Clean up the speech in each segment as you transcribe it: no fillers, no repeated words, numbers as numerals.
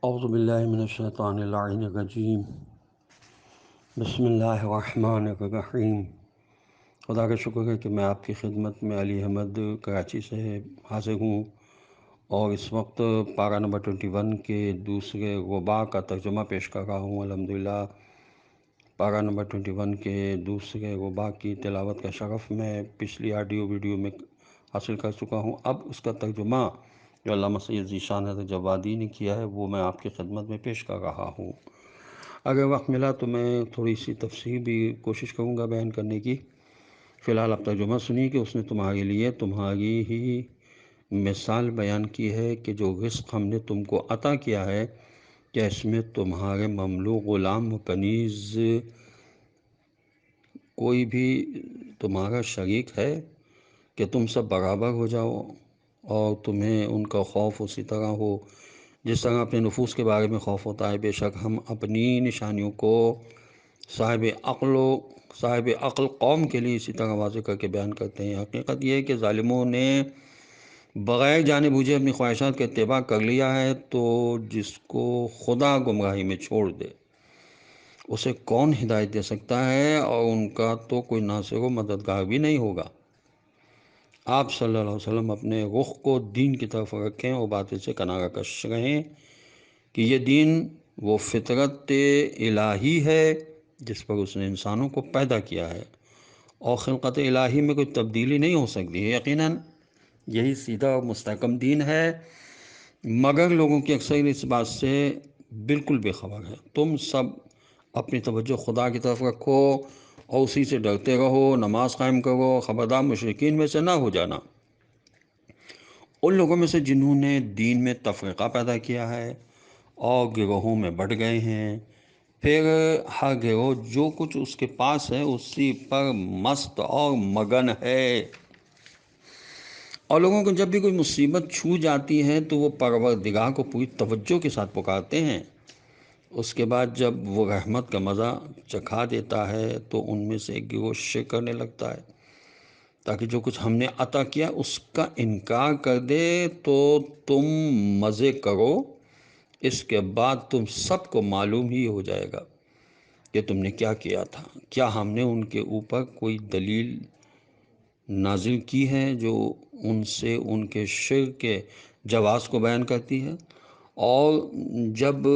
اعوذ باللہ من الشیطان اللعین الرجیم بسم اللہ الرحمن الرحیم۔ خدا کا شکر ہے کہ میں آپ کی خدمت میں علی احمد کراچی سے حاضر ہوں، اور اس وقت پارہ نمبر 21 کے دوسرے غبا کا ترجمہ پیش کر رہا ہوں۔ الحمدللہ پارہ نمبر 21 کے دوسرے غبا کی تلاوت کا شرف میں پچھلی آڈیو ویڈیو میں حاصل کر چکا ہوں۔ اب اس کا ترجمہ جو علامہ سید ذیشان حضرت جوادی نے کیا ہے وہ میں آپ کی خدمت میں پیش کر رہا ہوں۔ اگر وقت ملا تو میں تھوڑی سی تفصیل بھی کوشش کروں گا بیان کرنے کی۔ فی الحال آپ ترجمہ سنیے کہ اس نے تمہارے لیے تمہاری ہی مثال بیان کی ہے کہ جو رزق ہم نے تم کو عطا کیا ہے، کیا اس میں تمہارے مملوک غلام و کنیز کوئی بھی تمہارا شریک ہے کہ تم سب برابر ہو جاؤ اور تمہیں ان کا خوف اسی طرح ہو جس طرح اپنے نفوس کے بارے میں خوف ہوتا ہے۔ بے شک ہم اپنی نشانیوں کو صاحب عقل قوم کے لیے اسی طرح واضح کر کے بیان کرتے ہیں۔ حقیقت یہ ہے کہ ظالموں نے بغیر جانے بوجھے اپنی خواہشات کا اتباع کر لیا ہے، تو جس کو خدا گمراہی میں چھوڑ دے اسے کون ہدایت دے سکتا ہے، اور ان کا تو کوئی ناصر و مددگار بھی نہیں ہوگا۔ آپ صلی اللہ علیہ وسلم اپنے رخ کو دین کی طرف رکھیں اور باطل سے کنارہ کش رہیں کہ یہ دین وہ فطرت الہی ہے جس پر اس نے انسانوں کو پیدا کیا ہے، اور خلقت الہی میں کوئی تبدیلی نہیں ہو سکتی ہے۔ یقیناً یہی سیدھا اور مستحکم دین ہے، مگر لوگوں کی اکثر اس بات سے بالکل بے خبر ہے۔ تم سب اپنی توجہ خدا کی طرف رکھو اور اسی سے ڈرتے رہو، نماز قائم کرو، خبردار مشرکین میں سے نہ ہو جانا، ان لوگوں میں سے جنہوں نے دین میں تفرقہ پیدا کیا ہے اور گروہوں میں بٹ گئے ہیں۔ پھر ہر گروہ جو کچھ اس کے پاس ہے اسی پر مست اور مگن ہے، اور لوگوں کو جب بھی کوئی مصیبت چھو جاتی ہے تو وہ پروردگار کو پوری توجہ کے ساتھ پکارتے ہیں۔ اس کے بعد جب وہ رحمت کا مزہ چکھا دیتا ہے تو ان میں سے ایک گروہ شرک کرنے لگتا ہے تاکہ جو کچھ ہم نے عطا کیا اس کا انکار کر دے، تو تم مزے کرو، اس کے بعد تم سب کو معلوم ہی ہو جائے گا کہ تم نے کیا کیا تھا۔ کیا ہم نے ان کے اوپر کوئی دلیل نازل کی ہے جو ان سے ان کے شرک کے جواز کو بیان کرتی ہے؟ اور جب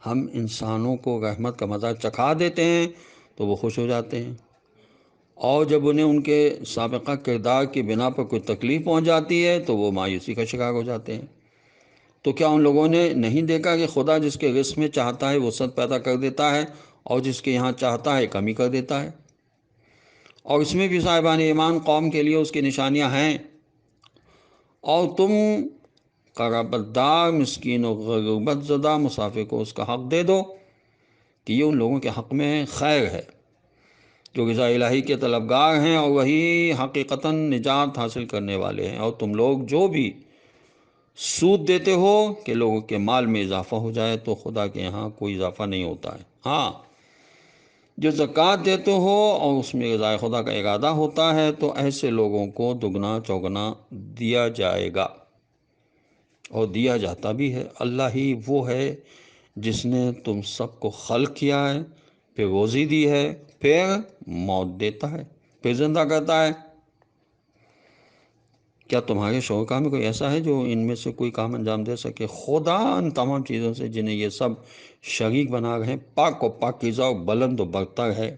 ہم انسانوں کو رحمت کا مزہ چکھا دیتے ہیں تو وہ خوش ہو جاتے ہیں، اور جب انہیں ان کے سابقہ کردار کی بنا پر کوئی تکلیف پہنچ جاتی ہے تو وہ مایوسی کا شکار ہو جاتے ہیں۔ تو کیا ان لوگوں نے نہیں دیکھا کہ خدا جس کے رزق میں چاہتا ہے وسعت پیدا کر دیتا ہے، اور جس کے یہاں چاہتا ہے کمی کر دیتا ہے؟ اور اس میں بھی صاحبان ایمان قوم کے لیے اس کی نشانیاں ہیں، اور تم قرابت دار، مسکین و غربت زدہ مسافر کو اس کا حق دے دو کہ یہ ان لوگوں کے حق میں خیر ہے جو رضا الہی کے طلبگار ہیں، اور وہی حقیقتاً نجات حاصل کرنے والے ہیں۔ اور تم لوگ جو بھی سود دیتے ہو کہ لوگوں کے مال میں اضافہ ہو جائے، تو خدا کے یہاں کوئی اضافہ نہیں ہوتا ہے۔ ہاں، جو زکوٰۃ دیتے ہو اور اس میں رضا خدا کا ارادہ ہوتا ہے تو ایسے لوگوں کو دگنا چوگنا دیا جائے گا، اور دیا جاتا بھی ہے۔ اللہ ہی وہ ہے جس نے تم سب کو خلق کیا ہے، پھر روزی دی ہے، پھر موت دیتا ہے، پھر زندہ کرتا ہے۔ کیا تمہارے شرکاء میں کوئی ایسا ہے جو ان میں سے کوئی کام انجام دے سکے؟ خدا ان تمام چیزوں سے جنہیں یہ سب شریک بنا رہے ہیں پاک و پاکیزہ اور بلند و برتر ہے۔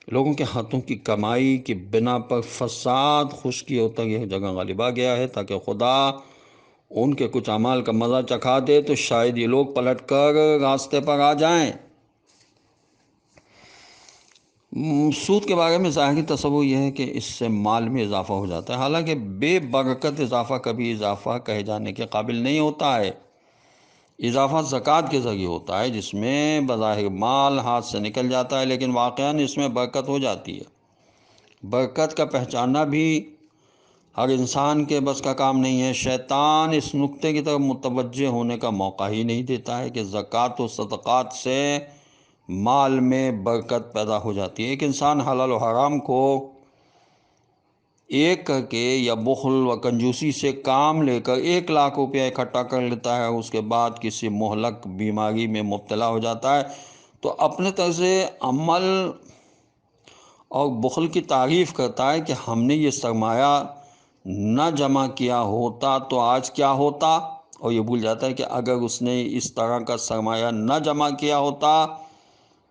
لوگوں کے ہاتھوں کی کمائی کی بنا پر فساد، خشکی اور تنگی ہر جگہ غالب آ گیا ہے تاکہ خدا ان کے کچھ اعمال کا مزہ چکھا دے تو شاید یہ لوگ پلٹ کر راستے پر آ جائیں۔ سود کے بارے میں ظاہری تصور یہ ہے کہ اس سے مال میں اضافہ ہو جاتا ہے، حالانکہ بے برکت اضافہ کبھی اضافہ کہے جانے کے قابل نہیں ہوتا ہے۔ اضافہ زکوٰۃ کے ذریعے ہوتا ہے جس میں بظاہر مال ہاتھ سے نکل جاتا ہے لیکن واقعاً اس میں برکت ہو جاتی ہے۔ برکت کا پہچاننا بھی ہر انسان کے بس کا کام نہیں ہے۔ شیطان اس نقطے کی طرف متوجہ ہونے کا موقع ہی نہیں دیتا ہے کہ زکوٰۃ و صدقات سے مال میں برکت پیدا ہو جاتی ہے۔ ایک انسان حلال و حرام کو ایک کر کے یا بخل و کنجوسی سے کام لے کر 1 لاکھ روپیہ اکٹھا کر لیتا ہے، اس کے بعد کسی مہلک بیماری میں مبتلا ہو جاتا ہے تو اپنے طرز عمل اور بخل کی تعریف کرتا ہے کہ ہم نے یہ سرمایہ نہ جمع کیا ہوتا تو آج کیا ہوتا، اور یہ بھول جاتا ہے کہ اگر اس نے اس طرح کا سرمایہ نہ جمع کیا ہوتا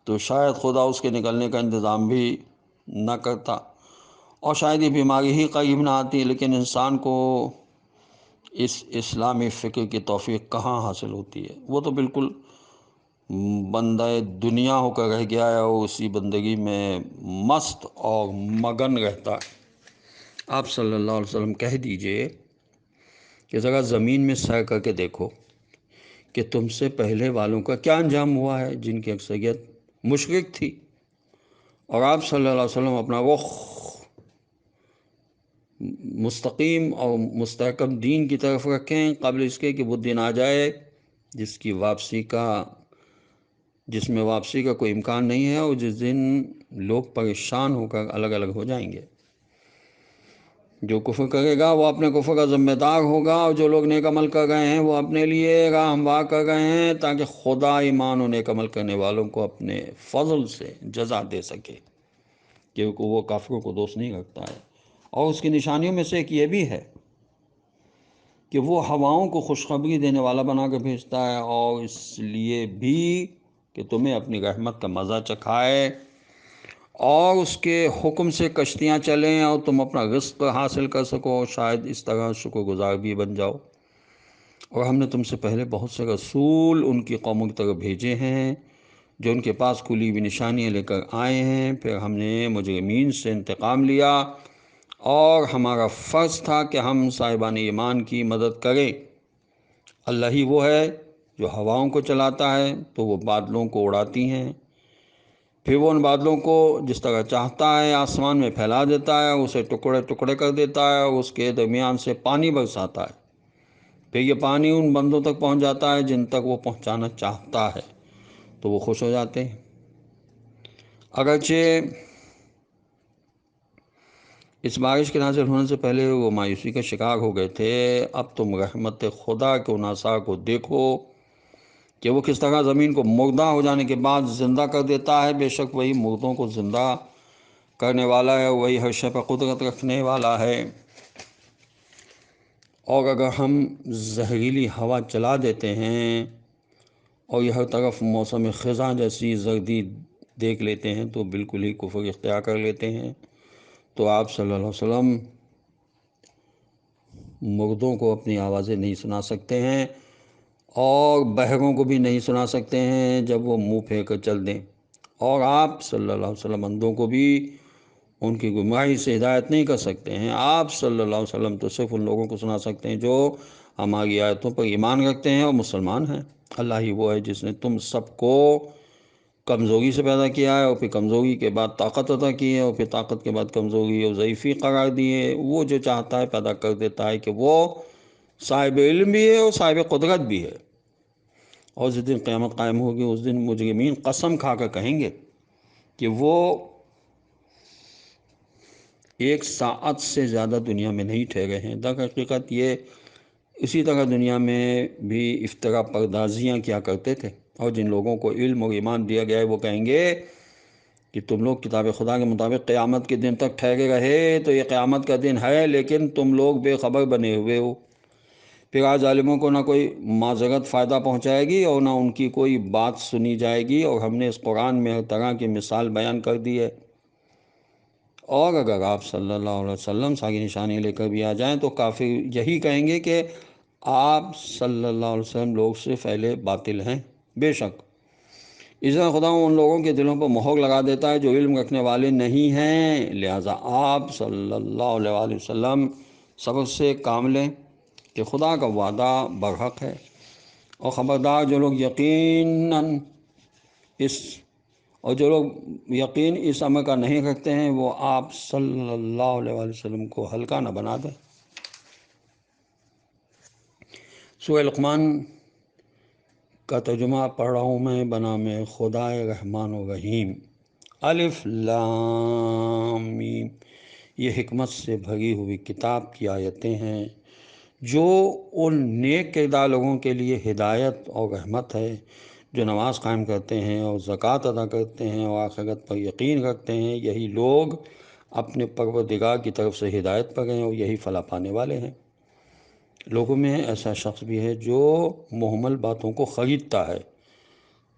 تو شاید خدا اس کے نکلنے کا انتظام بھی نہ کرتا اور شاید یہ بیماری ہی قریب نہ آتی۔ لیکن انسان کو اس اسلامی فکر کی توفیق کہاں حاصل ہوتی ہے؟ وہ تو بالکل بندہ دنیا ہو کر رہ گیا ہے اور اسی بندگی میں مست اور مگن رہتا ہے۔ آپ صلی اللہ علیہ وسلم کہہ دیجئے کہ ذرا زمین میں سیر کر کے دیکھو کہ تم سے پہلے والوں کا کیا انجام ہوا ہے، جن کی اکثریت مشرک تھی، اور آپ صلی اللہ علیہ وسلم اپنا رخ مستقیم اور مستحکم دین کی طرف رکھیں قبل اس کے کہ وہ دن آ جائے جس میں واپسی کا کوئی امکان نہیں ہے، اور جس دن لوگ پریشان ہو کر الگ الگ ہو جائیں گے۔ جو کفر کرے گا وہ اپنے کفر کا ذمہ دار ہوگا، اور جو لوگ نیک عمل کر رہے ہیں وہ اپنے لیے راہ ہموار کر رہے ہیں تاکہ خدا ایمان و نیک عمل کرنے والوں کو اپنے فضل سے جزا دے سکے، کیونکہ وہ کافروں کو دوست نہیں رکھتا ہے۔ اور اس کی نشانیوں میں سے ایک یہ بھی ہے کہ وہ ہواؤں کو خوشخبری دینے والا بنا کر بھیجتا ہے، اور اس لیے بھی کہ تمہیں اپنی رحمت کا مزہ چکھائے اور اس کے حکم سے کشتیاں چلیں اور تم اپنا رزق حاصل کر سکو، شاید اس طرح شکر گزار بھی بن جاؤ۔ اور ہم نے تم سے پہلے بہت سے رسول ان کی قوموں کی طرف بھیجے ہیں جو ان کے پاس کھلی ہوئی نشانیاں لے کر آئے ہیں، پھر ہم نے مجرمین سے انتقام لیا اور ہمارا فرض تھا کہ ہم صاحبان ایمان کی مدد کریں۔ اللہ ہی وہ ہے جو ہواؤں کو چلاتا ہے تو وہ بادلوں کو اڑاتی ہیں، پھر وہ ان بادلوں کو جس طرح چاہتا ہے آسمان میں پھیلا دیتا ہے، اسے ٹکڑے ٹکڑے کر دیتا ہے اور اس کے درمیان سے پانی برساتا ہے، پھر یہ پانی ان بندوں تک پہنچ جاتا ہے جن تک وہ پہنچانا چاہتا ہے تو وہ خوش ہو جاتے ہیں۔ اگرچہ اس بارش کے نازل ہونے سے پہلے وہ مایوسی کا شکار ہو گئے تھے، اب تم رحمت خدا کے ان آثار کو دیکھو کہ وہ کس طرح زمین کو مردہ ہو جانے کے بعد زندہ کر دیتا ہے۔ بے شک وہی مردوں کو زندہ کرنے والا ہے، وہی ہر شے پر قدرت رکھنے والا ہے۔ اور اگر ہم زہریلی ہوا چلا دیتے ہیں اور یہ ہر طرف موسم خزاں جیسی زردی دیکھ لیتے ہیں تو بالکل ہی کفر اختیار کر لیتے ہیں۔ تو آپ صلی اللہ علیہ وسلم مردوں کو اپنی آوازیں نہیں سنا سکتے ہیں اور بہروں کو بھی نہیں سنا سکتے ہیں جب وہ منہ پھیر کر چل دیں، اور آپ صلی اللہ علیہ وسلم اندھوں کو بھی ان کی گمراہی سے ہدایت نہیں کر سکتے ہیں۔ آپ صلی اللہ علیہ وسلم تو صرف ان لوگوں کو سنا سکتے ہیں جو ہماری آیتوں پر ایمان رکھتے ہیں اور مسلمان ہیں۔ اللہ ہی وہ ہے جس نے تم سب کو کمزوری سے پیدا کیا ہے اور پھر کمزوری کے بعد طاقت عطا کی ہے اور پھر طاقت کے بعد کمزوری اور ضعیفی قرار دی ہے۔ وہ جو چاہتا ہے پیدا کر دیتا ہے کہ وہ صاحب علم بھی ہے اور صاحب قدرت بھی ہے۔ اور جس دن قیامت قائم ہوگی اس دن مجرمین قسم کھا کر کہیں گے کہ وہ 1 ساعت سے زیادہ دنیا میں نہیں ٹھہرے ہیں۔ در حقیقت یہ اسی طرح دنیا میں بھی افترا پردازیاں کیا کرتے تھے، اور جن لوگوں کو علم اور ایمان دیا گیا ہے وہ کہیں گے کہ تم لوگ کتاب خدا کے مطابق قیامت کے دن تک ٹھہرے رہے تو یہ قیامت کا دن ہے، لیکن تم لوگ بے خبر بنے ہوئے ہو۔ پھر آج ظالموں کو نہ کوئی معذرت فائدہ پہنچائے گی اور نہ ان کی کوئی بات سنی جائے گی، اور ہم نے اس قرآن میں ہر طرح کی مثال بیان کر دی ہے۔ اور اگر آپ صلی اللہ علیہ وسلم ساری نشانی لے کر بھی آ جائیں تو کافر یہی کہیں گے کہ آپ صلی اللہ علیہ وسلم لوگ سے پہلے باطل ہیں۔ بے شک اس طرح خدا ان لوگوں کے دلوں پر مہر لگا دیتا ہے جو علم رکھنے والے نہیں ہیں، لہٰذا آپ صلی اللہ علیہ وسلم صبر سے کام لیں کہ خدا کا وعدہ برحق ہے، اور خبردار جو لوگ یقین اس امر کا نہیں رکھتے ہیں وہ آپ صلی اللہ علیہ وسلم کو ہلکا نہ بنا دیں۔ سورہ لقمان کا ترجمہ پڑھ رہا ہوں میں بنام خدائے رحمان و رحیم۔ الف لام میم۔ یہ حکمت سے بھری ہوئی کتاب کی آیتیں ہیں جو ان نیک کردار لوگوں کے لیے ہدایت اور رحمت ہے جو نماز قائم کرتے ہیں اور زکوٰۃ ادا کرتے ہیں اور آخرت پر یقین رکھتے ہیں۔ یہی لوگ اپنے پروردگار کی طرف سے ہدایت پر ہیں اور یہی فلاح پانے والے ہیں۔ لوگوں میں ایسا شخص بھی ہے جو محمل باتوں کو خریدتا ہے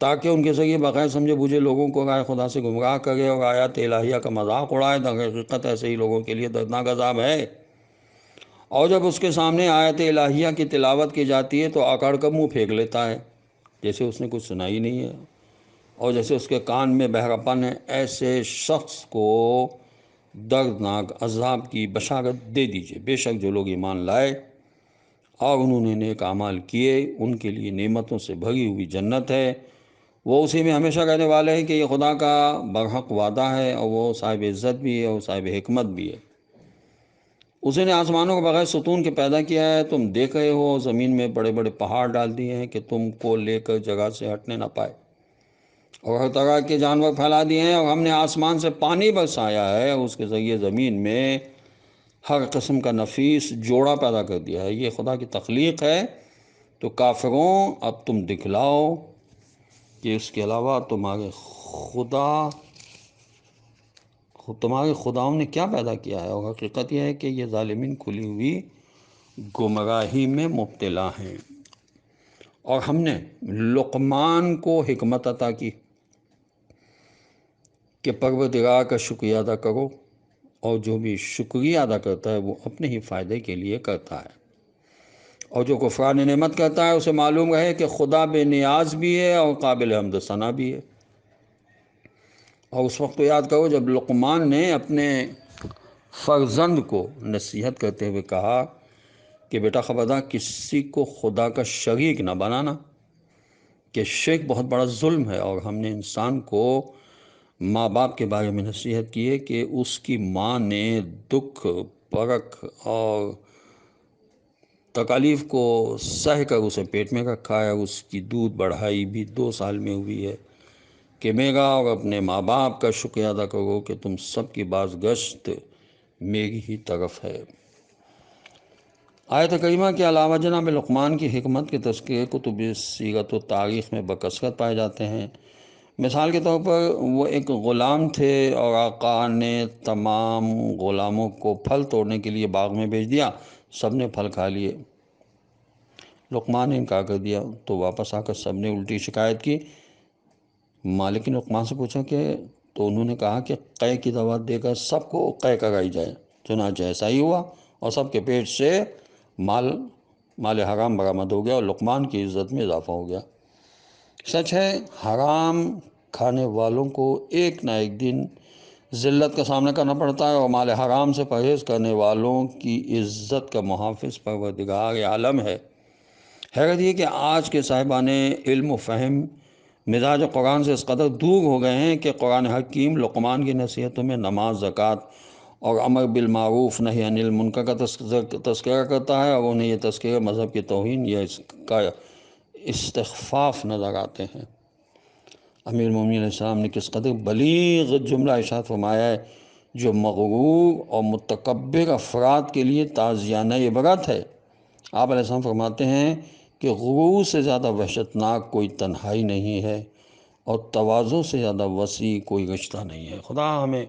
تاکہ ان کے ذریعے بغیر سمجھے بوجھے لوگوں کو رائے خدا سے گمراہ کرے اور آیات الہیہ کا مذاق اڑائے۔ در حقیقت ایسے ہی لوگوں کے لیے دردناک عذاب ہے، اور جب اس کے سامنے آیت الہیہ کی تلاوت کی جاتی ہے تو اکڑ کر منہ پھینک لیتا ہے جیسے اس نے کچھ سنا ہی نہیں ہے، اور جیسے اس کے کان میں بہراپن ہے۔ ایسے شخص کو دردناک عذاب کی بشارت دے دیجئے۔ بے شک جو لوگ ایمان لائے اور انہوں نے نیک اعمال کیے ان کے لیے نعمتوں سے بھری ہوئی جنت ہے، وہ اسی میں ہمیشہ رہنے والے ہیں کہ یہ خدا کا برحق وعدہ ہے، اور وہ صاحب عزت بھی ہے اور صاحب حکمت بھی ہے۔ اسی نے آسمانوں کو بغیر ستون کے پیدا کیا ہے، تم دیکھ رہے ہو، زمین میں بڑے بڑے پہاڑ ڈال دیے ہیں کہ تم کو لے کر جگہ سے ہٹنے نہ پائے، اور ہر طرح کے جانور پھیلا دیے ہیں، اور ہم نے آسمان سے پانی برسایا ہے، اس کے ذریعے زمین میں ہر قسم کا نفیس جوڑا پیدا کر دیا ہے۔ یہ خدا کی تخلیق ہے، تو کافروں اب تم دکھلاؤ کہ اس کے علاوہ تمہارے خداؤں نے کیا پیدا کیا ہے، اور حقیقت یہ ہے کہ یہ ظالمین کھلی ہوئی گمراہی میں مبتلا ہیں۔ اور ہم نے لقمان کو حکمت عطا کی کہ پروردگار کا شکریہ ادا کرو، اور جو بھی شکریہ ادا کرتا ہے وہ اپنے ہی فائدے کے لیے کرتا ہے، اور جو کفران نعمت کرتا ہے اسے معلوم رہے کہ خدا بے نیاز بھی ہے اور قابل حمد و ثنا بھی ہے۔ اور اس وقت کو یاد کرو جب لقمان نے اپنے فرزند کو نصیحت کرتے ہوئے کہا کہ بیٹا خبردار کسی کو خدا کا شریک نہ بنانا، کہ شرک بہت بڑا ظلم ہے۔ اور ہم نے انسان کو ماں باپ کے بارے میں نصیحت کی ہے کہ اس کی ماں نے دکھ پرکھ اور تکالیف کو سہ کر اسے پیٹ میں رکھا ہے، اس کی دودھ بڑھائی بھی 2 سال میں ہوئی ہے، کہ میرا اور اپنے ماں باپ کا شکریہ ادا کرو کہ تم سب کی بازگشت میری ہی طرف ہے۔ آیت کریمہ کے علاوہ جناب لقمان کی حکمت کے تذکرے کتب سیرت و تاریخ میں بکثرت پائے جاتے ہیں۔ مثال کے طور پر وہ ایک غلام تھے اور آقا نے تمام غلاموں کو پھل توڑنے کے لیے باغ میں بھیج دیا، سب نے پھل کھا لیے، لقمان نے انکار کر دیا، تو واپس آ کر سب نے الٹی شکایت کی۔ مالک نے لقمان سے پوچھا کہ تو انہوں نے کہا کہ قے کی دوا دے کر سب کو قے کرائی جائے، چنانچہ ایسا ہی ہوا، اور سب کے پیٹ سے مال حرام برآمد ہو گیا اور لقمان کی عزت میں اضافہ ہو گیا۔ سچ ہے حرام کھانے والوں کو ایک نہ ایک دن ذلت کا سامنا کرنا پڑتا ہے، اور مال حرام سے پرہیز کرنے والوں کی عزت کا محافظ پروردگار عالم ہے۔ حیرت یہ کہ آج کے صاحبان علم و فہم مزاج قرآن سے اس قدر دور ہو گئے ہیں کہ قرآن حکیم لقمان کی نصیحتوں میں نماز، زکوٰۃ اور امر بالمعروف نہی عن المنکر کا تذکرہ کرتا ہے، اور انہیں یہ تذکرہ مذہب کی توہین یا اس کا استخفاف نظر آتے ہیں۔ امیر المومنین علیہ السلام نے کس قدر بلیغ جملہ ارشاد فرمایا ہے جو مغرور اور متکبر افراد کے لیے تعزیانہ عبرت ہے۔ آپ علیہ السلام فرماتے ہیں کہ غرور سے زیادہ وحشتناک کوئی تنہائی نہیں ہے، اور تواضع سے زیادہ وسیع کوئی رشتہ نہیں ہے۔ خدا ہمیں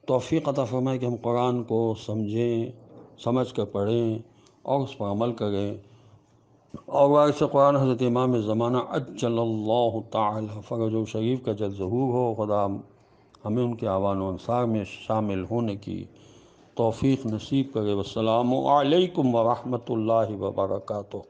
توفیق عطا فرمائے کہ ہم قرآن کو سمجھیں، سمجھ کر پڑھیں اور اس پر عمل کریں، اور وارث قرآن حضرت امام زمانہ عجل اللہ تعالی فرجہ شریف کا جلد ظہور ہو۔ خدا ہمیں ان کے اعوان و انصار میں شامل ہونے کی توفیق نصیب کرے۔ والسلام علیکم ورحمۃ اللہ وبرکاتہ۔